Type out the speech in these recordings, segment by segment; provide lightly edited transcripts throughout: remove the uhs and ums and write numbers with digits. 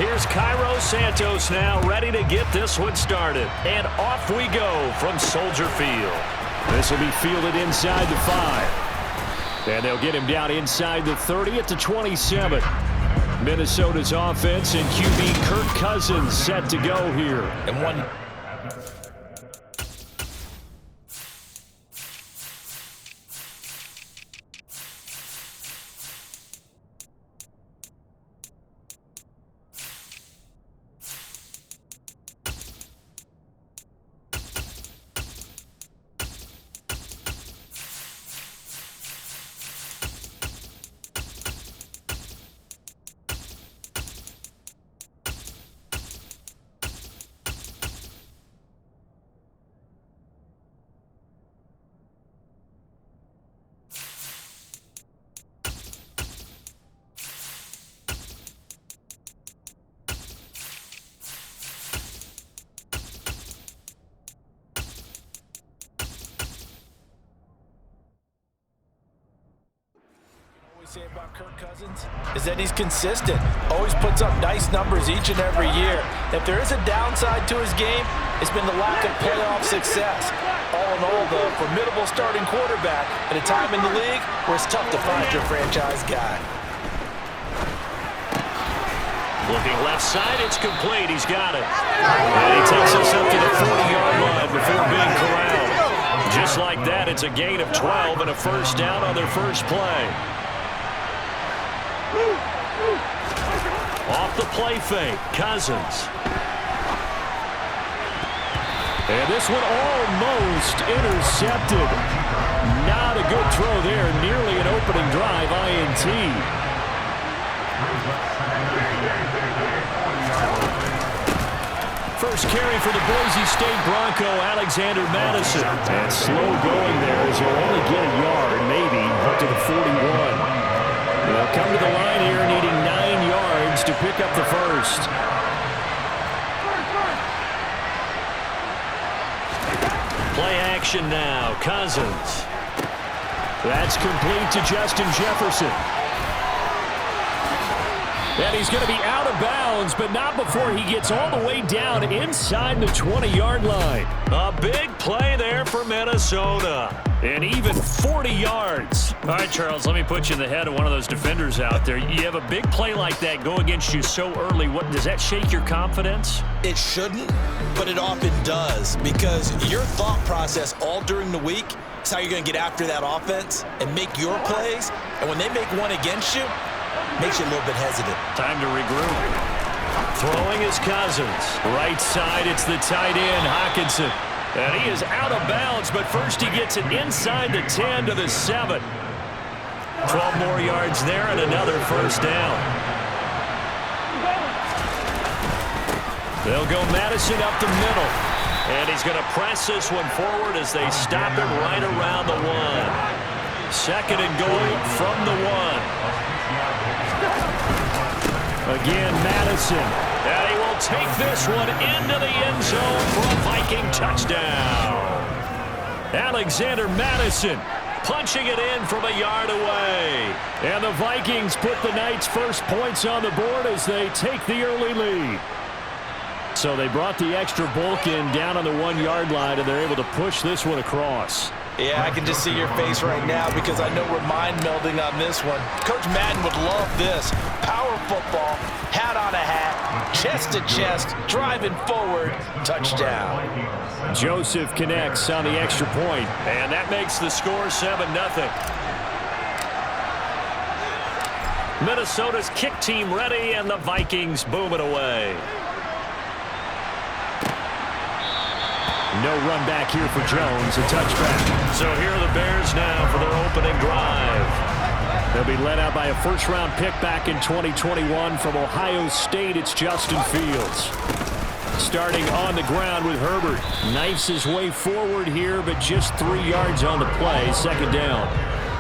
Here's Cairo Santos now ready to get this one started. And off we go from Soldier Field. This will be fielded inside the 5. And they'll get him down inside the 30 at the 27. Minnesota's offense and QB Kirk Cousins set to go here. And one... say about Kirk Cousins is that he's consistent, always puts up nice numbers each and every year. If there is a downside to his game, it's been the lack of playoff success. All in all, the formidable starting quarterback at a time in the league where it's tough to find your franchise guy. Looking left side, it's complete. He's got it. And he takes us up to the 40-yard line before being corralled. Just like that, it's a gain of 12 and a first down on their first play. Off the play fake, Cousins. And this one almost intercepted. Not a good throw there. Nearly an opening drive, INT. First carry for the Boise State Bronco, Alexander Madison. And slow going there as he'll only get a yard, maybe, up to the 41. They'll come to the line here needing 9 yards to pick up the first. Play action now, Cousins. That's complete to Justin Jefferson. And he's going to be out of bounds, but not before he gets all the way down inside the 20-yard line. A big play there for Minnesota. And even 40 yards. All right, Charles, let me put you in the head of one of those defenders out there. You have a big play like that go against you so early. What, does that shake your confidence? It shouldn't, but it often does, because your thought process all during the week is how you're going to get after that offense and make your plays. And when they make one against you, makes you a little bit hesitant. Time to regroup. Throwing is Cousins. Right side, it's the tight end, Hockenson. And he is out of bounds, but first he gets it inside the 10 to the 7. 12 more yards there and another first down. They'll go Madison up the middle. And he's going to press this one forward as they stop it right around the 1. Second and goal from the 1. Again, Madison. And he will take this one into the end zone for a Viking touchdown. Alexander Madison punching it in from a yard away. And the Vikings put the night's first points on the board as they take the early lead. So they brought the extra bulk in down on the 1-yard line, and they're able to push this one across. Yeah, I can just see your face right now because I know we're mind melding on this one. Coach Madden would love this. Power football, hat on a hat, chest to chest, driving forward, touchdown. Joseph connects on the extra point, and that makes the score 7-0. Minnesota's kick team ready, and the Vikings boom it away. No run back here for Jones, a touchback. So here are the Bears now for their opening drive. They'll be led out by a first-round pick back in 2021 from Ohio State. It's Justin Fields. Starting on the ground with Herbert. Knifes his way forward here, but just 3 yards on the play. Second down.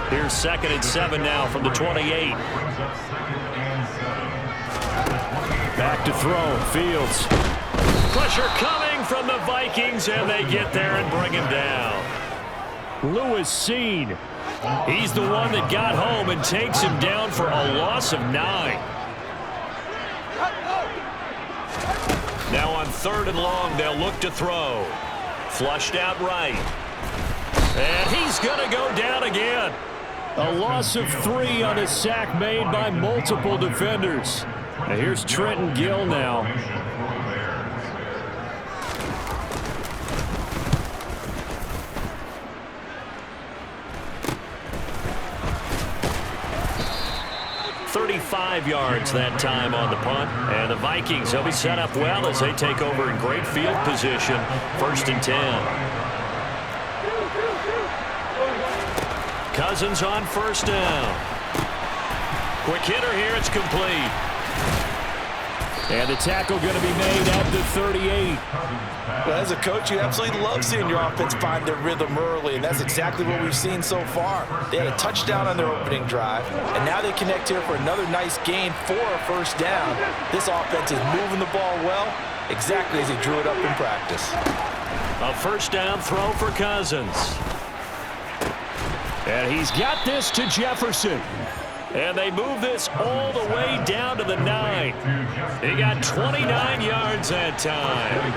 Here's 2nd and 7 now from the 28. Back to throw. Fields. Pressure coming from the Vikings, and they get there and bring him down. Lewis Seen. He's the one that got home and takes him down for a loss of 9. Now on 3rd and long, they'll look to throw. Flushed out right. And he's going to go down again. A loss of 3 on a sack made by multiple defenders. Now here's Trenton Gill now. .35 yards that time on the punt. And the Vikings will be set up well as they take over in great field position. 1st and 10. Cousins on 1st down. Quick hitter here. It's complete. And the tackle going to be made at the 38. Well, as a coach, you absolutely love seeing your offense find their rhythm early, and that's exactly what we've seen so far. They had a touchdown on their opening drive, and now they connect here for another nice gain for a 1st down. This offense is moving the ball well, exactly as he drew it up in practice. A 1st down throw for Cousins. And he's got this to Jefferson. And they move this all the way down to the 9. He got 29 yards that time.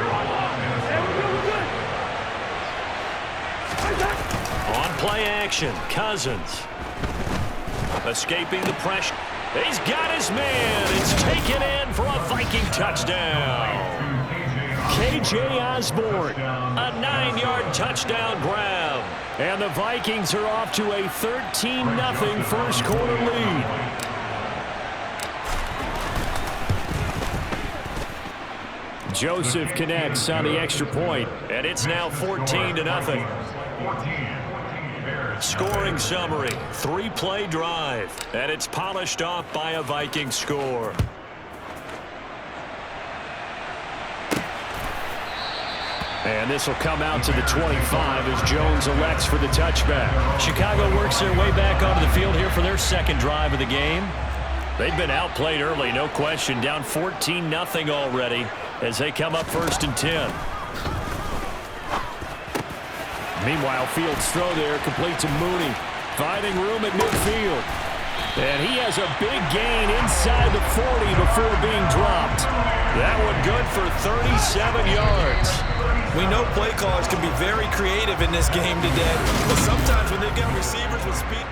On play action, Cousins. Escaping the pressure. He's got his man. It's taken in for a Viking touchdown. K.J. Osborne, a 9-yard touchdown grab. And the Vikings are off to a 13-0 first quarter lead. Joseph connects on the extra point, and it's now 14-0. Scoring summary, 3-play drive, and it's polished off by a Viking score. And this will come out to the 25 as Jones elects for the touchback. Chicago works their way back onto the field here for their 2nd drive of the game. They've been outplayed early, no question. Down 14-0 already as they come up 1st and 10. Meanwhile, Fields' throw there complete to Mooney. Finding room at midfield. And he has a big gain inside the 40 before being dropped. That one good for 37 yards. We know play callers can be very creative in this game today, but sometimes when they've got receivers with speed.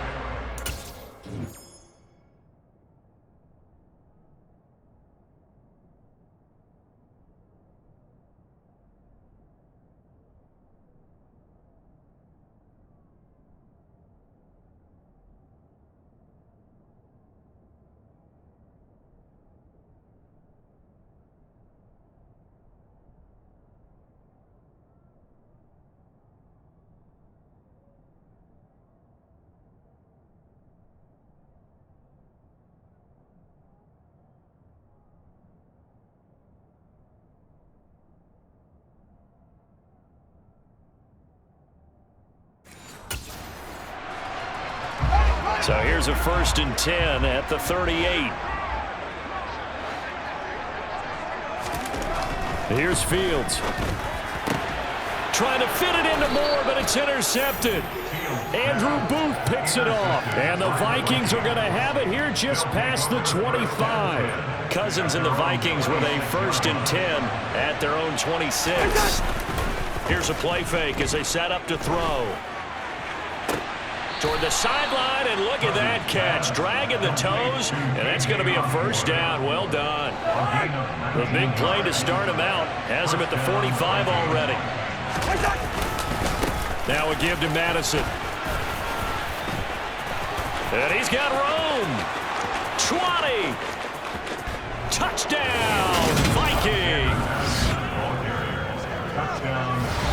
So here's a 1st and 10 at the 38. Here's Fields. Trying to fit it into Moore, but it's intercepted. Andrew Booth picks it off. And the Vikings are going to have it here just past the 25. Cousins and the Vikings with a 1st and 10 at their own 26. Here's a play fake as they set up to throw. Toward the sideline, and look at that catch. Dragging the toes, and that's going to be a 1st down. Well done. The big play to start him out. Has him at the 45 already. Now a give to Madison. And he's got room. 20. Touchdown, Vikings.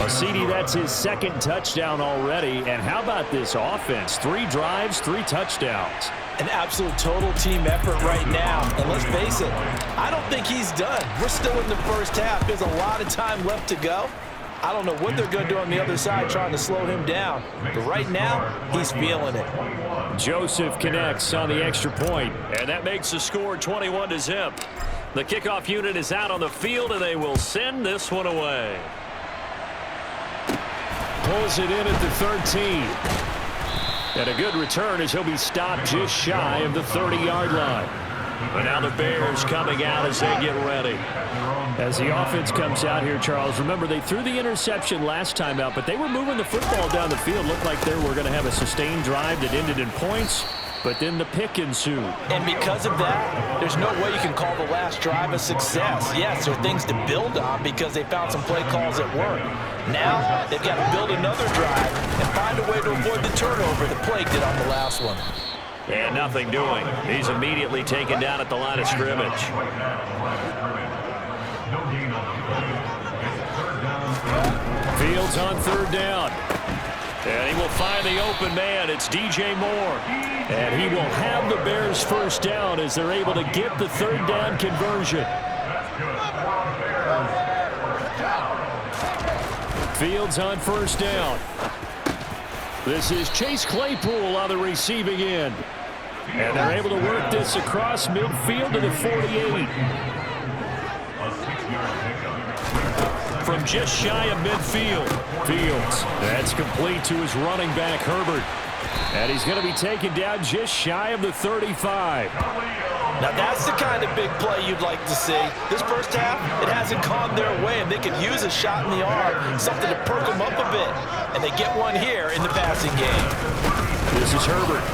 CD, that's his 2nd touchdown already. And how about this offense? 3 drives, 3 touchdowns. An absolute total team effort right now. And let's face it, I don't think he's done. We're still in the 1st half. There's a lot of time left to go. I don't know what they're going to do on the other side trying to slow him down. But right now, he's feeling it. Joseph connects on the extra point, and that makes the score 21-0. The kickoff unit is out on the field, and they will send this one away. Pulls it in at the 13. And a good return as he'll be stopped just shy of the 30-yard line. But now the Bears coming out as they get ready. As the offense comes out here, Charles, remember they threw the interception last time out, but they were moving the football down the field. Looked like they were going to have a sustained drive that ended in points, but then the pick ensued. And because of that, there's no way you can call the last drive a success. Yes, there are things to build on because they found some play calls that work. Now they've got to build another drive and find a way to avoid the turnover that plagued it on the last one. And nothing doing. He's immediately taken down at the line of scrimmage. Fields on third down. And he will find the open man. It's DJ Moore. And he will have the Bears first down as they're able to get the third down conversion. Fields on first down. This is Chase Claypool on the receiving end. And they're able to work this across midfield to the 48. From just shy of midfield. Fields. That's complete to his running back, Herbert. And he's going to be taken down just shy of the 35. Now that's the kind of big play you'd like to see. This first half, it hasn't gone their way, and they could use a shot in the arm, something to perk them up a bit. And they get one here in the passing game. This is Herbert.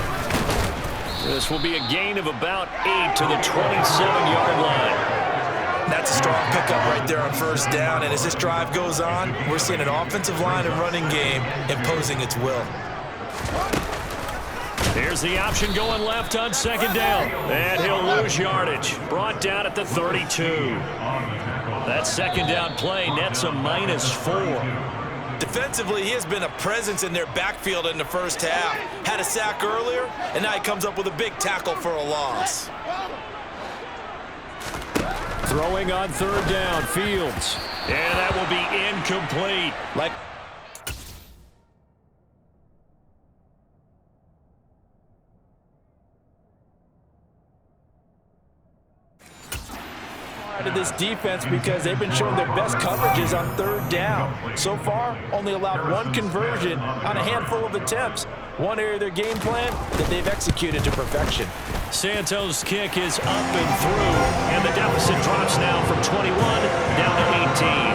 This will be a gain of about 8 to the 27-yard line. That's a strong pickup right there on first down, and as this drive goes on, we're seeing an offensive line and running game imposing its will. Here's the option going left on second down, and he'll lose yardage. Brought down at the 32. That second down play nets a -4. Defensively, he has been a presence in their backfield in the first half. Had a sack earlier, and now he comes up with a big tackle for a loss. Throwing on third down, Fields. And that will be incomplete. To this defense because they've been showing their best coverages on third down. So far, only allowed one conversion on a handful of attempts. One area of their game plan that they've executed to perfection. Santos' kick is up and through, and the deficit drops now from 21 down to 18.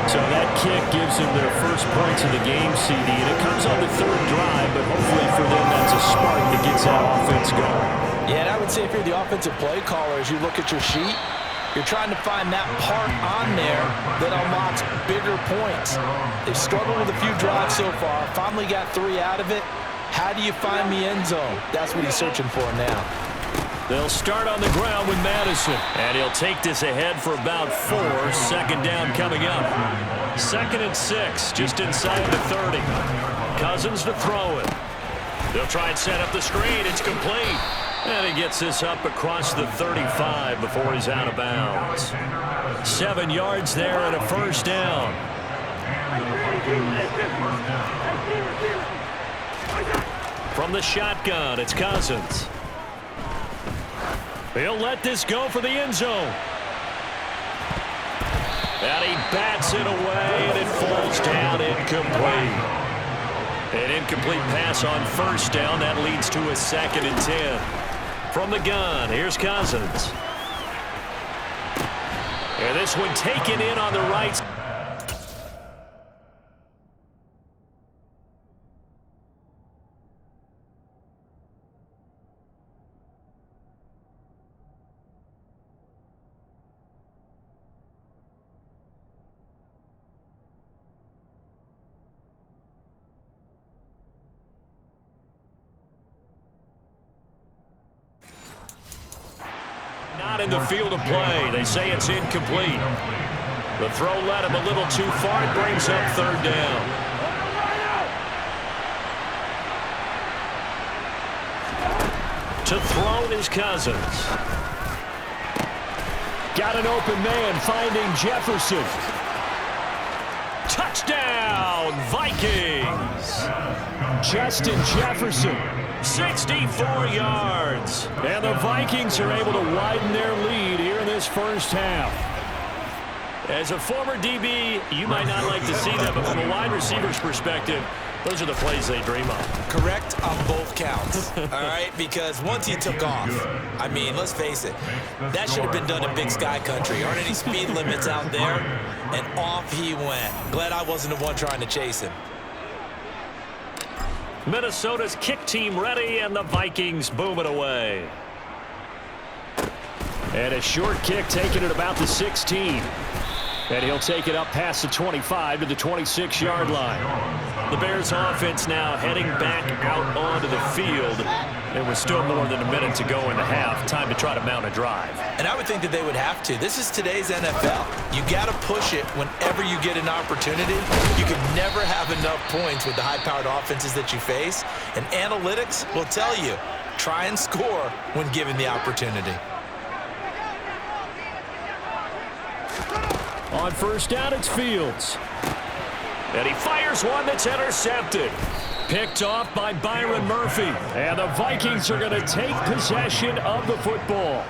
So that kick gives them their first points of the game, CD, and it comes on the third drive, but hopefully for them that's a spark that gets that offense going. Yeah, and I would say if you're the offensive play caller, as you look at your sheet, you're trying to find that part on there that unlocks bigger points. They've struggled with a few drives so far, finally got 3 out of it. How do you find the end zone? That's what he's searching for now. They'll start on the ground with Madison, and he'll take this ahead for about 4. Second down coming up. 2nd and 6, just inside the 30. Cousins to throw it. They'll try and set up the screen. It's complete. And he gets this up across the 35 before he's out of bounds. 7 yards there and a first down. From the shotgun, it's Cousins. He'll let this go for the end zone. And he bats it away, and it falls down incomplete. An incomplete pass on first down. That leads to a 2nd and 10. From the gun, here's Cousins. And this one taken in on the right side. Not in the field of play. They say it's incomplete. The throw led him a little too far. It brings up third down. To throw is Cousins. Got an open man finding Jefferson. Touchdown, Vikings. Justin Jefferson. 64 yards. And the Vikings are able to widen their lead here in this first half. As a former DB, you might not like to see that, but from a wide receiver's perspective, Those are the plays they dream of. Correct on both counts, all right? Because once he took off, I mean, let's face it, that should have been done in Big Sky Country. Aren't any speed limits out there? And off he went. Glad I wasn't the one trying to chase him. Minnesota's kick team ready, and the Vikings boom it away. And a short kick taken at about the 16. And he'll take it up past the 25 to the 26-yard line. The Bears offense now heading back out onto the field. It was still more than a minute to go in the half. Time to try to mount a drive. And I would think that they would have to. This is today's NFL. You got to push it whenever you get an opportunity. You can never have enough points with the high-powered offenses that you face. And analytics will tell you, try and score when given the opportunity. On first down, it's Fields. And he fires one that's intercepted. Picked off by Byron Murphy. And the Vikings are going to take possession of the football.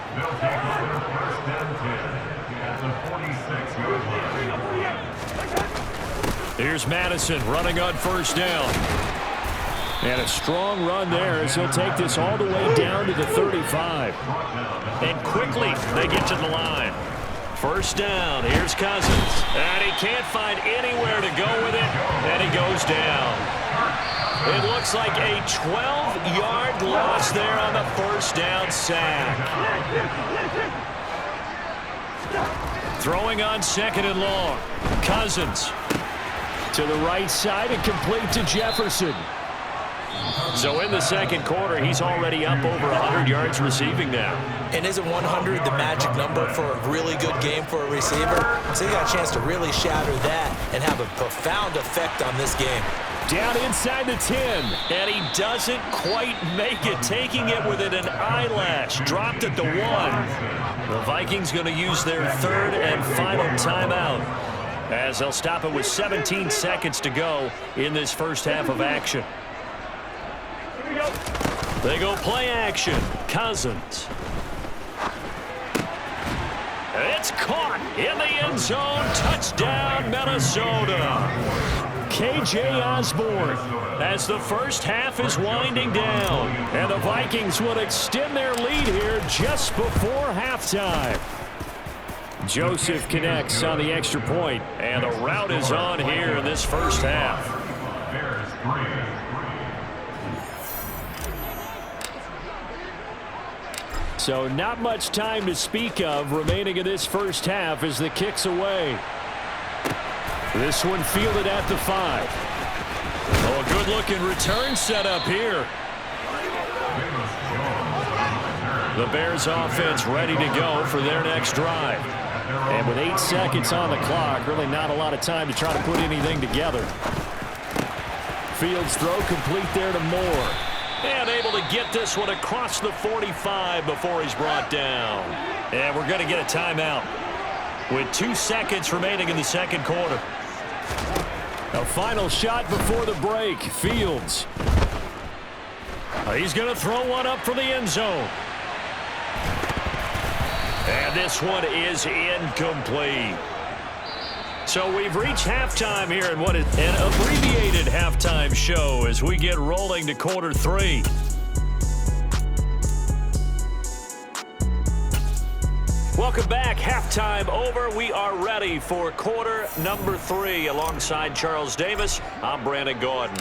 Here's Madison running on first down. And a strong run there as he'll take this all the way down to the 35. And quickly they get to the line. First down, here's Cousins. And he can't find anywhere to go with it, and he goes down. It looks like a 12-yard loss there on the first down sack. Throwing on second and long. Cousins to the right side and complete to Jefferson. So in the second quarter, he's already up over 100 yards receiving now. And isn't 100 the magic number for a really good game for a receiver? So you got a chance to really shatter that and have a profound effect on this game. Down inside the 10, and he doesn't quite make it, taking it within an eyelash. Dropped at the 1. The Vikings going to use their third and final timeout as they'll stop it with 17 seconds to go in this first half of action. They go play action. Cousins. It's caught in the end zone. Touchdown, Minnesota. KJ Osborne as the first half is winding down. And the Vikings will extend their lead here just before halftime. Joseph connects on the extra point, and the route is on here in this first half. So not much time to speak of remaining in this first half as the kick's away. This one fielded at the 5. Oh, a good-looking return set up here. The Bears offense ready to go for their next drive. And with 8 seconds on the clock, really not a lot of time to try to put anything together. Fields throw complete there to Moore. And able to get this one across the 45 before he's brought down. And we're going to get a timeout with 2 seconds remaining in the second quarter. A final shot before the break. Fields. He's going to throw one up for the end zone. And this one is incomplete. So we've reached halftime here in what is an abbreviated halftime show as we get rolling to quarter 3. Welcome back. Halftime over. We are ready for quarter number 3 alongside Charles Davis. I'm Brandon Gordon.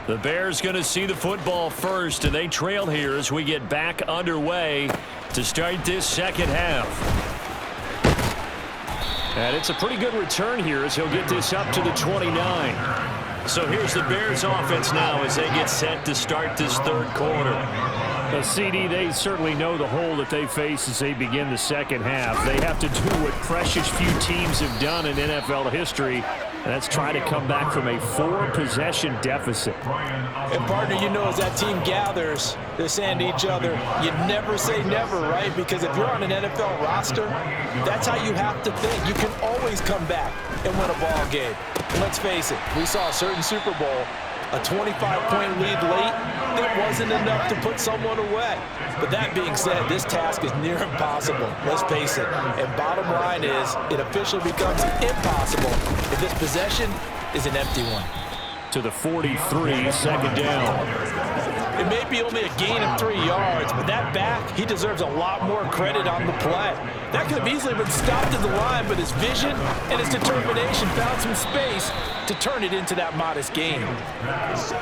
The Bears going to see the football first, and they trail here as we get back underway to start this second half. And it's a pretty good return here as he'll get this up to the 29. So here's the Bears offense now as they get set to start this third quarter. The CD, they certainly know the hole that they face as they begin the second half. They have to do what precious few teams have done in NFL history, and that's try to come back from a 4-possession deficit. And partner, you know, as that team gathers, they're saying to each other, you never say never, right? Because if you're on an NFL roster, that's how you have to think. You can always come back and win a ball game. And let's face it, we saw a certain Super Bowl, a 25-point lead late. It wasn't enough to put someone away. But that being said, this task is near impossible. Let's face it. And bottom line is, it officially becomes impossible if this possession is an empty one. to the 43, second down. It may be only a gain of 3 yards, but that back, he deserves a lot more credit on the play. That could have easily been stopped at the line, but his vision and his determination found some space to turn it into that modest gain.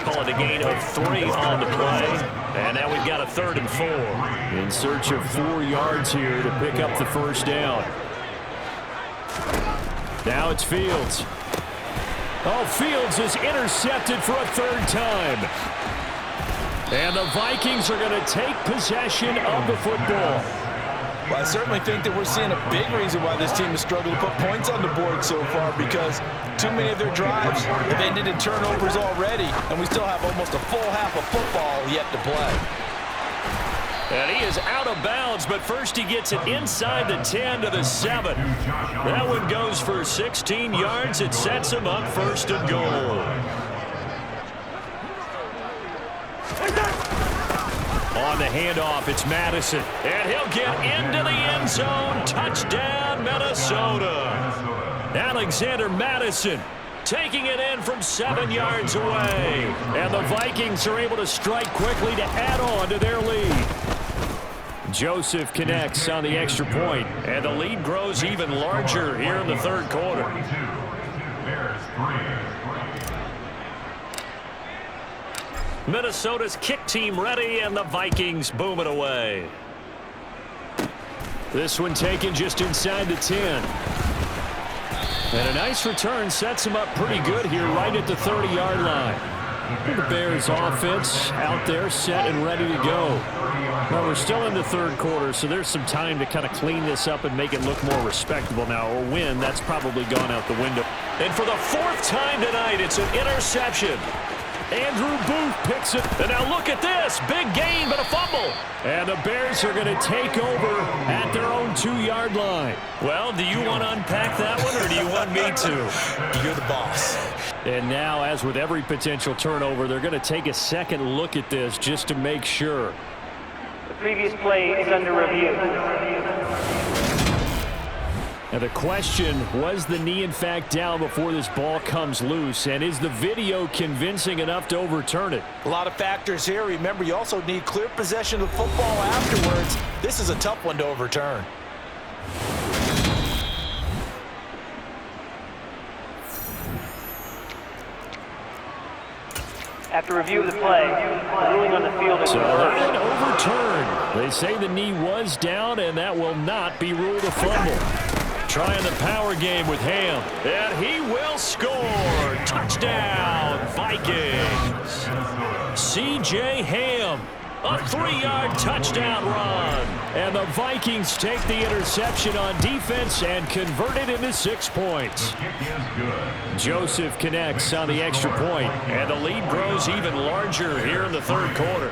Call it a gain of 3 on the play. And now we've got a 3rd and 4. In search of 4 yards here to pick up the first down. Now it's Fields. Oh, Fields is intercepted for a 3rd time. And the Vikings are going to take possession of the football. Well, I certainly think that we're seeing a big reason why this team has struggled to put points on the board so far, because too many of their drives have ended in turnovers already, and we still have almost a full half of football yet to play. And he is out of bounds, but first he gets it inside the 10 to the 7. That one goes for 16 yards. It sets him up 1st and goal. On the handoff, it's Madison. And he'll get into the end zone. Touchdown, Minnesota. Alexander Madison taking it in from 7 yards away. And the Vikings are able to strike quickly to add on to their lead. Joseph connects on the extra point, and the lead grows even larger here in the 3rd quarter. Minnesota's kick team ready, and the Vikings boom it away. This one taken just inside the 10. And a nice return sets him up pretty good here right at the 30-yard line. The Bears offense out there set and ready to go. Well, we're still in the 3rd quarter, so there's some time to kind of clean this up and make it look more respectable now. Or win, that's probably gone out the window. And for the 4th time tonight, it's an interception. Andrew Booth picks it. And now look at this. Big gain, but a fumble. And the Bears are going to take over at their own 2-yard line. Well, do you want to unpack that one, or do you want me to? You're the boss. And now, as with every potential turnover, they're going to take a second look at this just to make sure. The previous play is under review. And the question, was the knee in fact down before this ball comes loose? And is the video convincing enough to overturn it? A lot of factors here. Remember, you also need clear possession of the football afterwards. This is a tough one to overturn. After review of the play, the ruling on the field is an overturn. They say the knee was down, and that will not be ruled a fumble. Trying the power game with Ham. And he will score. Touchdown, Vikings. C.J. Ham. A 3-yard touchdown run. And the Vikings take the interception on defense and convert it into 6 points. Joseph connects on the extra point, and the lead grows even larger here in the 3rd quarter.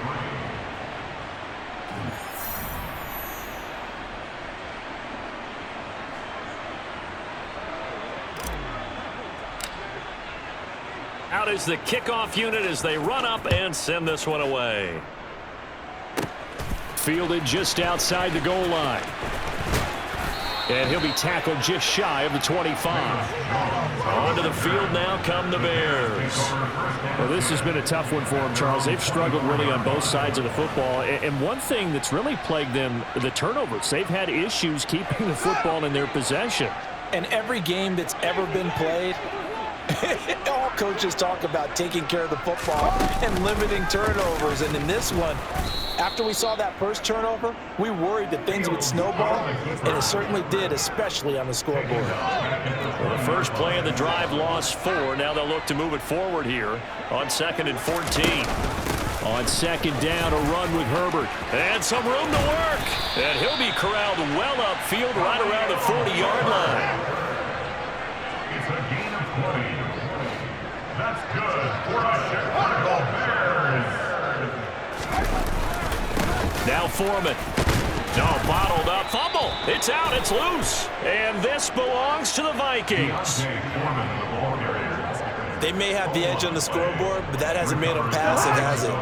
Out is the kickoff unit as they run up and send this one away. Fielded just outside the goal line. And he'll be tackled just shy of the 25. Onto the field now come the Bears. Well, this has been a tough one for them, Charles. They've struggled really on both sides of the football. And one thing that's really plagued them, the turnovers. They've had issues keeping the football in their possession. And every game that's ever been played, all coaches talk about taking care of the football and limiting turnovers. And in this one, after we saw that first turnover, we worried that things would snowball, and it certainly did, especially on the scoreboard. Well, the first play of the drive lost 4. Now they'll look to move it forward here on 2nd and 14. On 2nd down, a run with Herbert. And some room to work. And he'll be corralled well upfield right around the 40-yard line. It's a gain of 20. That's good for the Chicago Bears. Now Foreman. No, bottled up. Fumble. It's out. It's loose. And this belongs to the Vikings. They may have the edge on the scoreboard, but that hasn't made them passive, has it?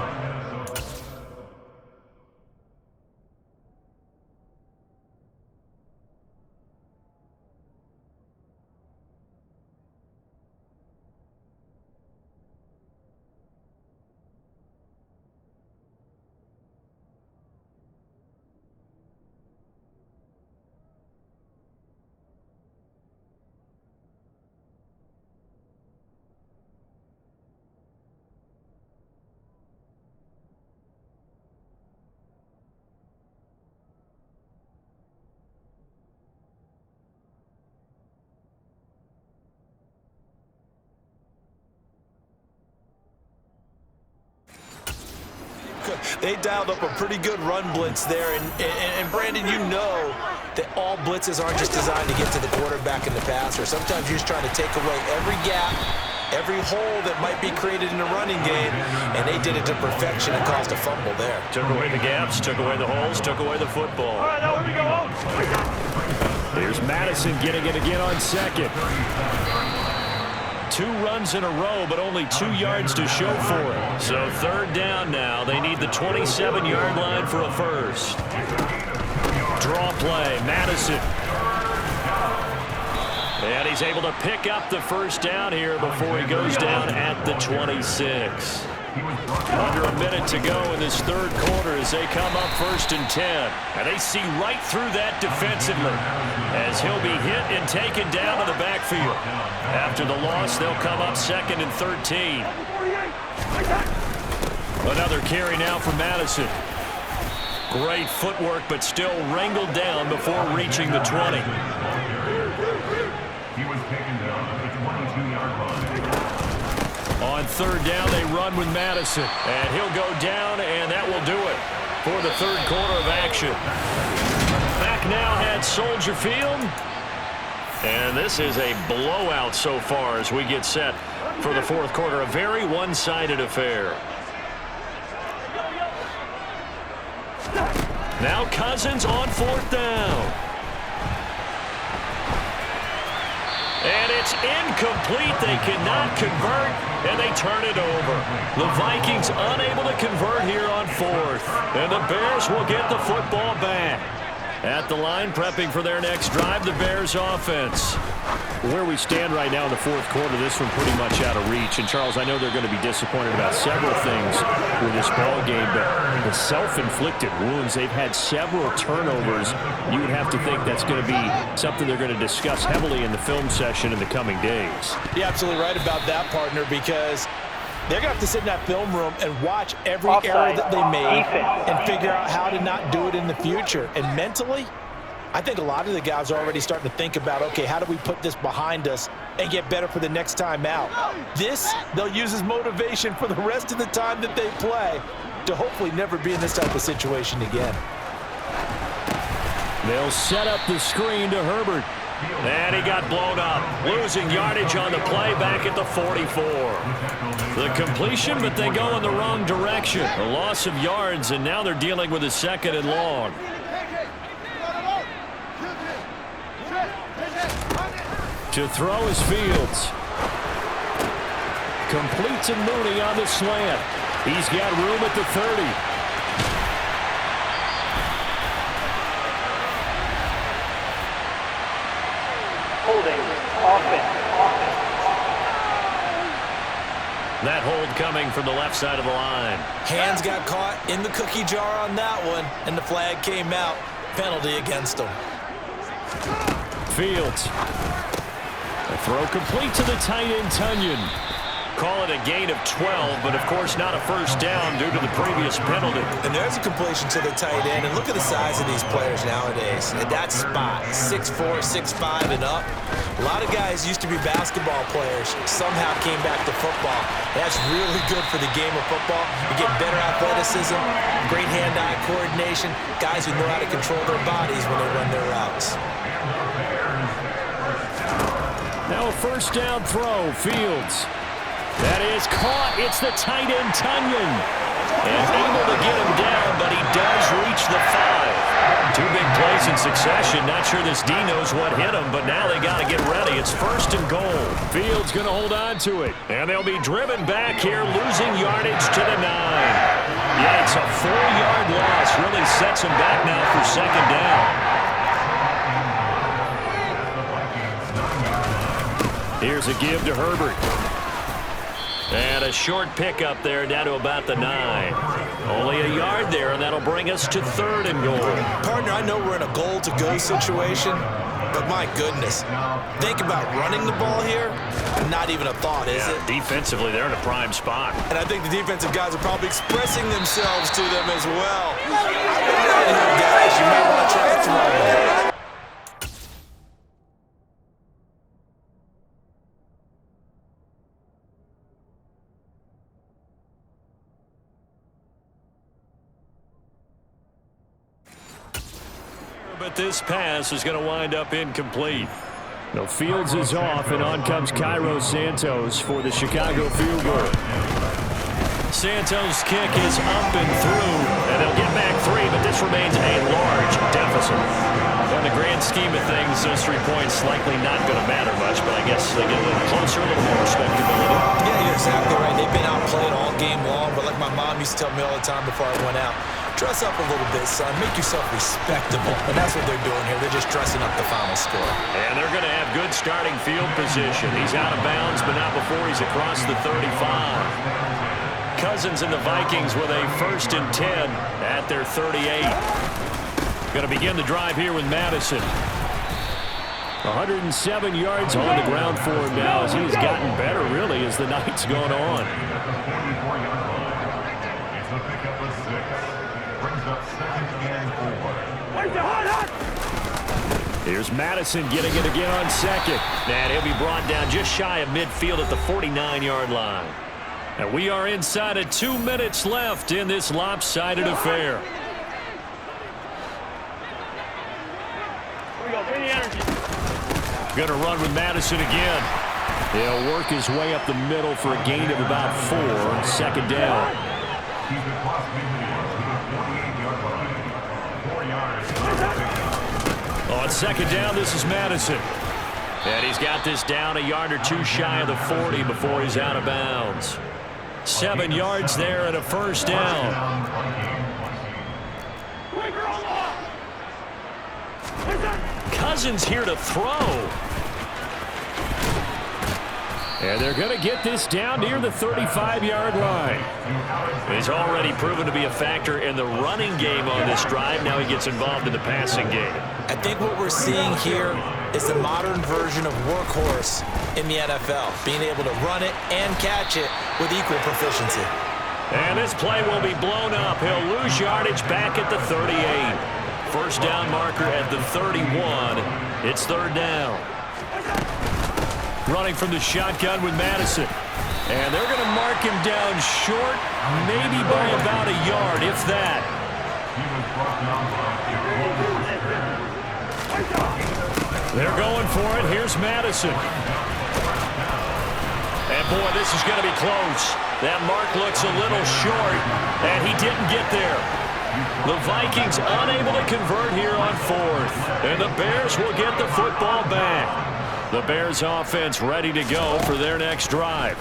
They dialed up a pretty good run blitz there. And Brandon, you know that all blitzes aren't just designed to get to the quarterback and the passer. Sometimes you're just trying to take away every gap, every hole that might be created in the running game, and they did it to perfection and caused a fumble there. Took away the gaps, took away the holes, took away the football. All right, now here we go. Here's Madison getting it again on second. 2 runs in a row, but only 2 yards to show for it. So third down now. They need the 27-yard line for a first. Draw play, Madison. And he's able to pick up the first down here before he goes down at the 26. Under a minute to go in this third quarter as they come up 1st and 10. And they see right through that defensively as he'll be hit and taken down to the backfield. After the loss, they'll come up 2nd and 13. Another carry now for Madison. Great footwork, but still wrangled down before reaching the 20. He was taken down at the 22-yard line. On third down, they run with Madison. And he'll go down, and that will do it for the third quarter of action. Back now at Soldier Field. And this is a blowout so far as we get set for the fourth quarter. A very one-sided affair. Now Cousins on 4th down. And it's incomplete. They cannot convert, and they turn it over. The Vikings unable to convert here on 4th. And the Bears will get the football back. At the line, prepping for their next drive, the Bears offense. Where we stand right now in the fourth quarter, this one pretty much out of reach. And, Charles, I know they're going to be disappointed about several things with this ball game, but the self-inflicted wounds, they've had several turnovers. You would have to think that's going to be something they're going to discuss heavily in the film session in the coming days. You're absolutely right about that, partner, because they're going to have to sit in that film room and watch every Offside. error that they made Defense. and figure out how to not do it in the future. And mentally, I think a lot of the guys are already starting to think about, okay, how do we put this behind us and get better for the next time out? This, they'll use as motivation for the rest of the time that they play to hopefully never be in this type of situation again. They'll set up the screen to Herbert. And he got blown up. Losing yardage on the play back at the 44. The completion, but they go in the wrong direction. A loss of yards, and now they're dealing with a 2nd and long. To throw is Fields. Complete to Mooney on the slant. He's got room at the 30. Holding. Offense. That hold coming from the left side of the line. Hands got caught in the cookie jar on that one, and the flag came out. Penalty against them. Fields. A throw complete to the tight end, Tunyon. Call it a gain of 12, but of course not a first down due to the previous penalty. And there's a completion to the tight end. And look at the size of these players nowadays. At that spot, 6'4", 6'5", and up. A lot of guys used to be basketball players, somehow came back to football. That's really good for the game of football. You get better athleticism, great hand-eye coordination, guys who know how to control their bodies when they run their routes. Now a first down throw, Fields. That is caught. It's the tight end, Tunyon. And able to get him down, but he does reach the 5. 2 big plays in succession. Not sure this D knows what hit him, but now they got to get ready. It's 1st and goal. Fields going to hold on to it. And they'll be driven back here, losing yardage to the 9. Yeah, it's a 4-yard loss. Really sets him back now for 2nd down. Here's a give to Herbert. And a short pickup there down to about the 9. Only a yard there, and that'll bring us to 3rd and goal. Partner, I know we're in a goal-to-go situation, but my goodness, think about running the ball here. Not even a thought, is it? Defensively, they're in a prime spot. And I think the defensive guys are probably expressing themselves to them as well. Guys, you may want to try to throw. But this pass is going to wind up incomplete. No, Fields is off, and on comes Cairo Santos for the Chicago field goal. Santos' kick is up and through, and they'll get back 3, but this remains a large deficit. In the grand scheme of things, those 3 points likely not going to matter much, but I guess they get a little closer, a little more respectability. Yeah, you're exactly right. They've been outplayed all game long, but like my mom used to tell me all the time before I went out, dress up a little bit, son. Make yourself respectable. And that's what they're doing here. They're just dressing up the final score. And they're going to have good starting field position. He's out of bounds, but not before he's across the 35. Cousins and the Vikings with a 1st and 10 at their 38. Going to begin the drive here with Madison. 107 yards on the ground for him now as he's gotten better, really, as the night's gone on. It's a pickup of 6. Brings up 2nd and 4. Here's Madison getting it again on 2nd. And he'll be brought down just shy of midfield at the 49-yard line. And we are inside of 2 minutes left in this lopsided affair. Going to run with Madison again. He'll work his way up the middle for a gain of about 4 on 2nd down. On 2nd down, this is Madison. And he's got this down a yard or 2 shy of the 40 before he's out of bounds. 7 yards there and a 1st down. Cousins here to throw. And they're going to get this down near the 35-yard line. He's already proven to be a factor in the running game on this drive. Now he gets involved in the passing game. I think what we're seeing here is the modern version of workhorse in the NFL, being able to run it and catch it with equal proficiency. And this play will be blown up. He'll lose yardage back at the 38. 1st down marker at the 31. It's 3rd down. Running from the shotgun with Madison. And they're going to mark him down short, maybe by about a yard, if that. They're going for it. Here's Madison. And, boy, this is going to be close. That mark looks a little short, and he didn't get there. The Vikings unable to convert here on 4th. And the Bears will get the football back. The Bears offense ready to go for their next drive.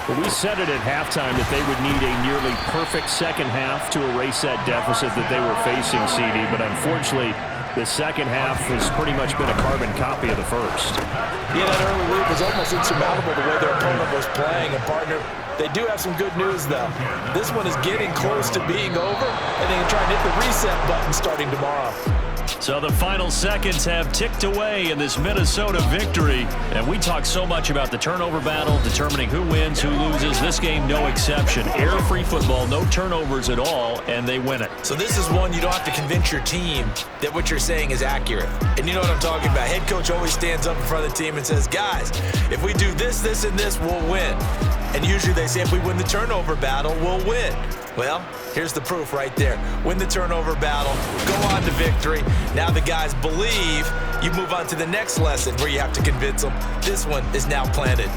Well, we said it at halftime that they would need a nearly perfect second half to erase that deficit that they were facing, CD. But unfortunately, the second half has pretty much been a carbon copy of the first. Yeah, that early lead was almost insurmountable the way their opponent was playing. And, partner, they do have some good news, though. This one is getting close to being over, and they can try and hit the reset button starting tomorrow. So the final seconds have ticked away in this Minnesota victory. And we talk so much about the turnover battle, determining who wins, who loses. This game, no exception. Error-free football, no turnovers at all, and they win it. So this is one you don't have to convince your team that what you're saying is accurate. And you know what I'm talking about. Head coach always stands up in front of the team and says, guys, if we do this, this, and this, we'll win. And usually they say if we win the turnover battle, we'll win. Well, here's the proof right there. Win the turnover battle, go on to victory. Now the guys believe. You move on to the next lesson where you have to convince them. This one is now planted.